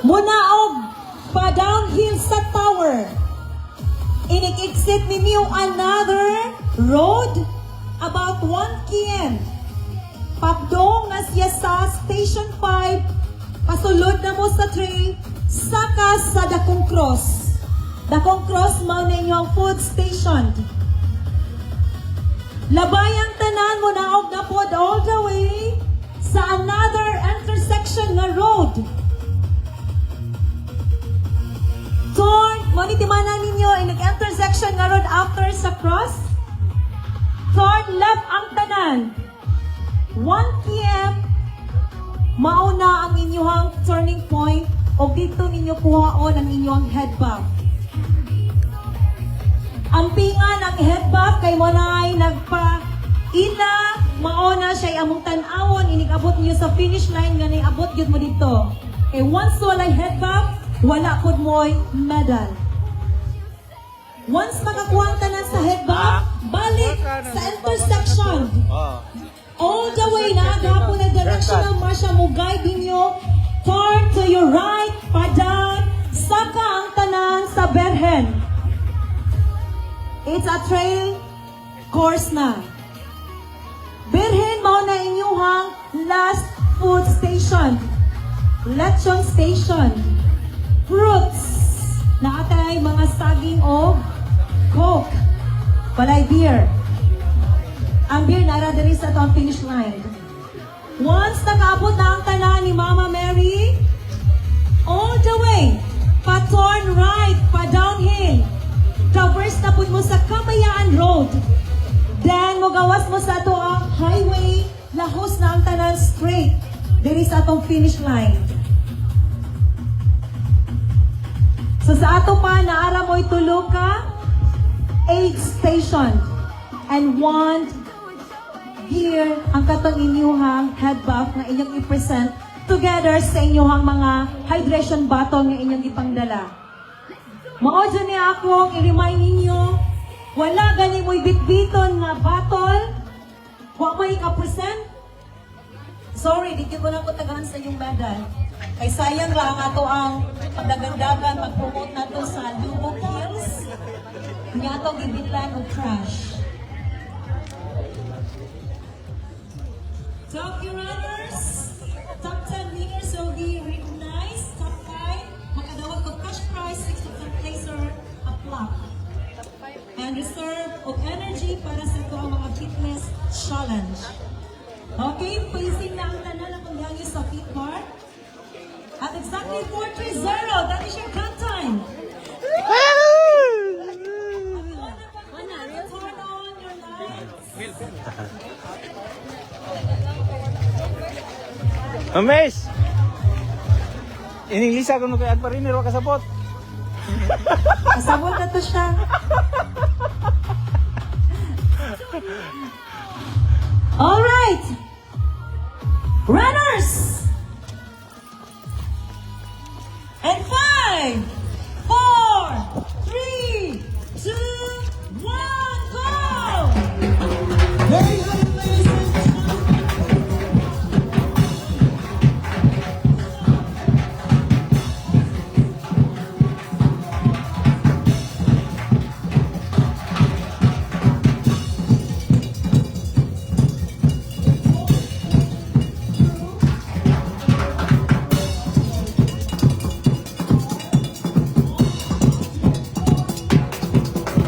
Muna og pa downhill sa tower. Inik-exit ninyo another road about 1 km. Papdong na siya sa Station 5, pasulod na mo sa train, saka sa Dakong Cross. Dakong Cross, mao na inyong food station. Labayang tanan mo na og napod all the way sa another intersection na road. Turn, monitimanan ninyo, in nag-intersection na road after sa cross. Turn left ang tanan. 1 km, mauna ang inyong turning point o dito ninyo kuhaon ang inyong head back. Ang pingan ang head back kay mo na ay nagpa-ila, mauna siya among tan-awon, inig-abot niyo sa finish line nga abot yun mo dito. Eh once walay head back, wala pod mo'y medal. Once makakuha ang tanan sa head back, balik sa intersection. All the way na agapon na directional marshal mo guide ninyo. Turn to your right, padan, saka ang tanan sa Berhen. It's a trail course na. Berhen mao na inyuhang last food station. Lechon station. Fruits na atay mga saging o coke. Walay beer. Ang beer nara diri sa itong finish line. Once nakaabot na ang tanan ni Mama Mary, all the way, pa-turn right, pa-downhill, traverse na po mo sa Kabayaan Road. Then, magawas mo sa ito ang highway, lahos na ang tanan straight, diri sa itong finish line. So sa ato pa, naara mo itulog ka, 8 station, and 1 here ang katong inyuhang head bath na inyong i-present together sa inyuhang mga hydration bottle nga inyong ipangdala. Maodyo niya akong i-remind ninyo, wala gani mo'y bitbiton nga bottle, wa may ka-present. Sorry, di ko na ko tagahan sa inyong medal. Kay sayang lang ato ang pagdagandagan, mag-promote na to sa Lugo Hills. Nga atong gibilan o trash. Top runners, top 10 winners will be recognized. Top 5, makadawat ko cash prize, 6 to 10 placer, a plaque. And reserve of energy para sa ito ang mga fitness challenge. Okay, pacing na ang tanan akong gangyo sa feet bar. At exactly 4:30, that is your cut time. Turn on your lights. Ames! Inilisa ko nung kay Ad Parinero kasabot. Kasabot na to siya. Alright! Runners!